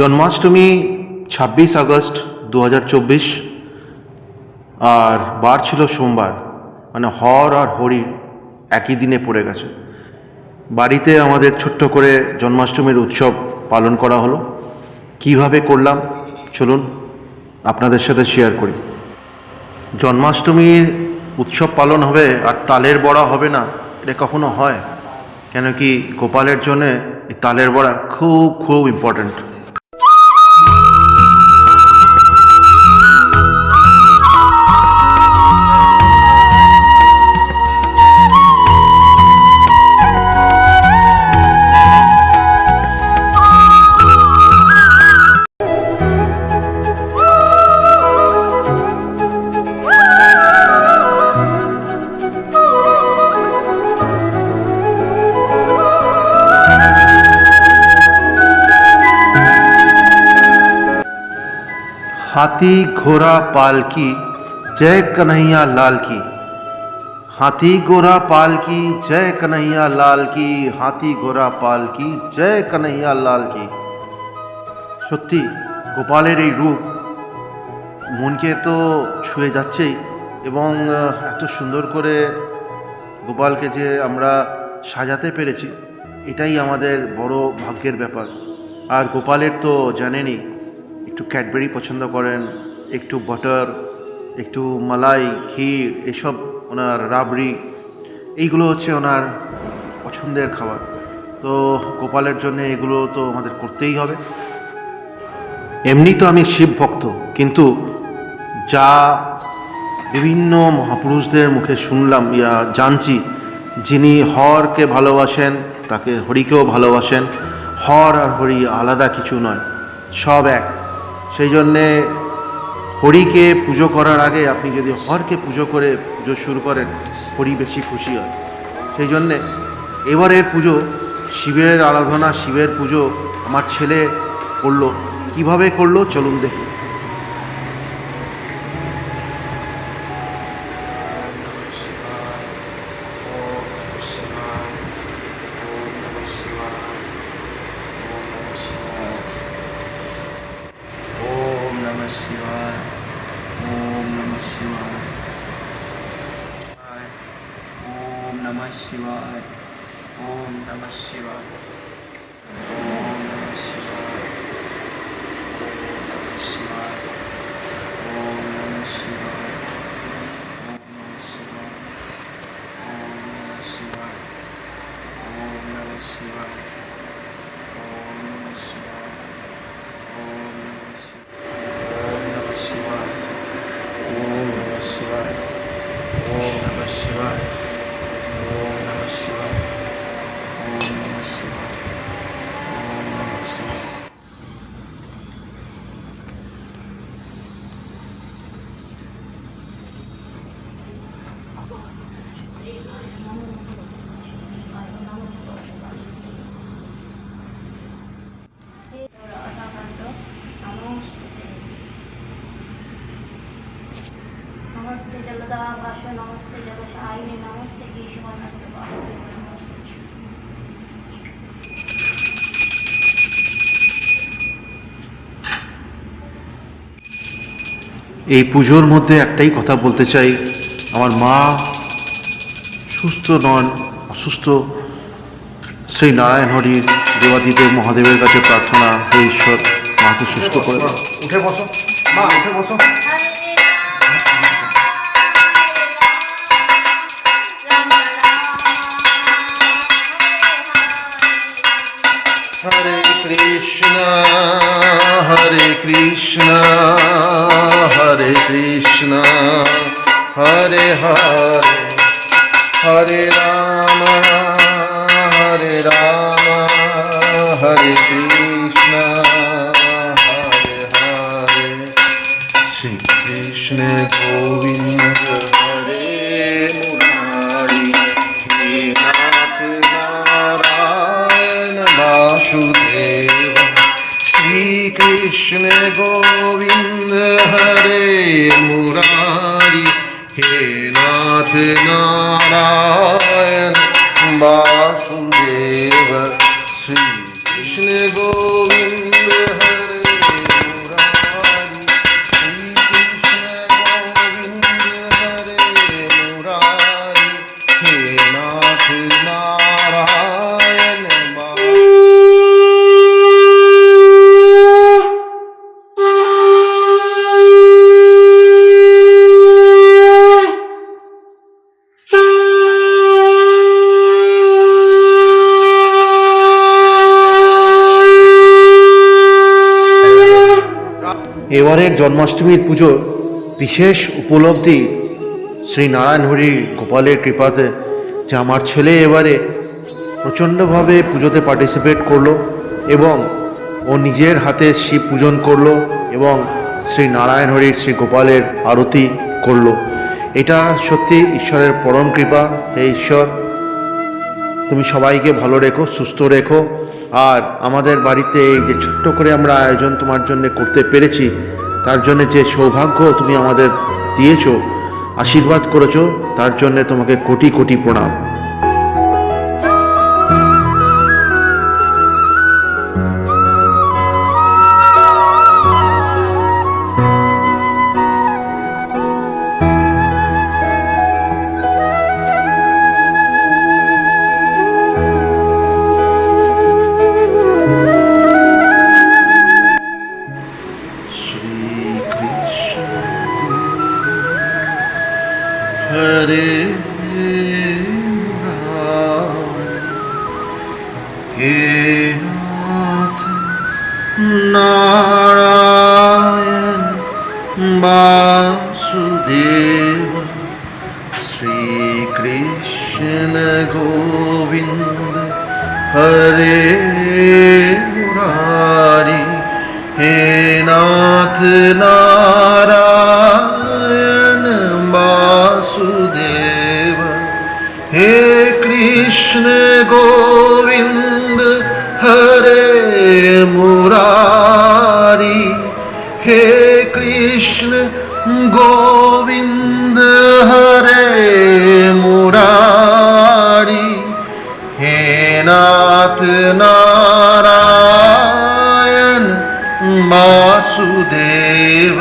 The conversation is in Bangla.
জন্মাষ্টমী 26 আগস্ট 2024 আর বার ছিল সোমবার, মানে হর আর হরি একই দিনে পড়ে গেছে। বাড়িতে আমাদের ছোট্ট করে জন্মাষ্টমীর উৎসব পালন করা হলো। কিভাবে করলাম চলুন আপনাদের সাথে শেয়ার করি। জন্মাষ্টমীর উৎসব পালন হবে আর তালের বড়া হবে না, এটা কখনো হয়? কেন কি গোপালের জন্যে এই তালের বড়া খুব খুব ইম্পর্ট্যান্ট। हाथी घोड़ा पालकी जय कन्हैया लाल की। हाथी घोड़ा पालकी जय कन्हैया लाल की। हाथी घोड़ा पालकी जय कन्हैया लाल की। সত্যি গোপালের এই রূপ মনকে তো ছুঁয়ে যাচ্ছেই, এবং এত সুন্দর করে গোপালকে যে আমরা সাজাতে পেরেছি এটাই আমাদের বড় ভাগ্যের ব্যাপার। আর গোপালের তো জানেনই, একটু ক্যাডবেরি পছন্দ করেন, একটু বাটার, একটু মালাই, ক্ষীর, এসব ওনার রাবড়ি, এইগুলো হচ্ছে ওনার পছন্দের খাবার। তো গোপালের জন্য এগুলো তো আমাদের করতেই হবে। এমনি তো আমি শিব ভক্ত, কিন্তু যা বিভিন্ন মহাপুরুষদের মুখে শুনলাম জানছি, যিনি হরকে ভালোবাসেন তাকে হরিকেও ভালোবাসেন। হর আর হরি আলাদা কিছু নয়, সব এক। সেই জন্যে হরিকে পুজো করার আগে আপনি যদি হরকে পুজো করে পুজো শুরু করেন, হরি বেশি খুশি হয়। সেই জন্যে এবারের পুজো শিবের আরাধনা, শিবের পুজো আমার ছেলে করলো। কিভাবে করলো চলুন দেখি। शिवाय ओम नमः शिवाय ओम नमः शिवाय ओम नमः शिवाय ओम नमः शिवाय शिवाय ओम नमः शिवाय ओम नमः शिवाय ओम नमः शिवाय ओम नमः शिवाय ओम नमः शिवाय ओम नमः शिवाय ओम नमः शिवाय ओम नमः शिवाय ओम नमः शिवाय ओम नमः शिवाय ओम नमः शिवाय। नमस्ते जलदाभाष नमस्ते जलशायिनी नमस्ते केशव नमस्ते बाहुबली नमस्ते। এই পুজোর মধ্যে একটাই কথা বলতে চাই, আমার মা সুস্থ নন, অসুস্থ। সেই নারায়ণ হরির দেবাদিদেব মহাদেবের কাছে প্রার্থনা, হে ঈশ্বর মাকে সুস্থ করে দাও। উঠে বসো মা, উঠে বসো। হরে কৃষ্ণ হরে কৃষ্ণ হরে কৃষ্ণ হরে হরে হরে রাম হরে কৃষ্ণ হরে হরে শ্রীকৃষ্ণ গোবিন্দ হরে মুরারি হে নাথ নারায়ণ वासुदेव। श्री कृष्ण गोविंद हरे मुरारी हे नाथ नारायण वासुदेव। श्री कृष्ण गोविंद हरे এবারের জন্মাষ্টমীর পুজো বিশেষ উপলব্ধি শ্রী নারায়ণ হরি গোপালের কৃপাতে যে আমার ছেলে এবারে প্রচণ্ডভাবে পুজোতে পার্টিসিপেট করলো এবং ও নিজের হাতে শিব পূজন করলো এবং শ্রী নারায়ণ হরির শ্রী গোপালের আরতি করলো। এটা সত্যি ঈশ্বরের পরম কৃপা। হে ঈশ্বর, তুমি সবাইকে ভালো রেখো, সুস্থ রেখো। আর আমাদের বাড়িতে এই যে ছোট্ট করে আমরা আয়োজন তোমার জন্য করতে পেরেছি, তার জন্য যে সৌভাগ্য তুমি আমাদের দিয়েছো, আশীর্বাদ করেছো, তার জন্য তোমাকে কোটি কোটি প্রণাম। हरे हे नाथ नारायण वासुदेव श्री कृष्ण गोविंद हरे मुरारी हे नाथ नारायण वासुदेव हे कृष्ण गोविंद हरे मुरारी हे कृष्ण गोविंद हरे मुरारी हे नाथ नारायण वासुदेव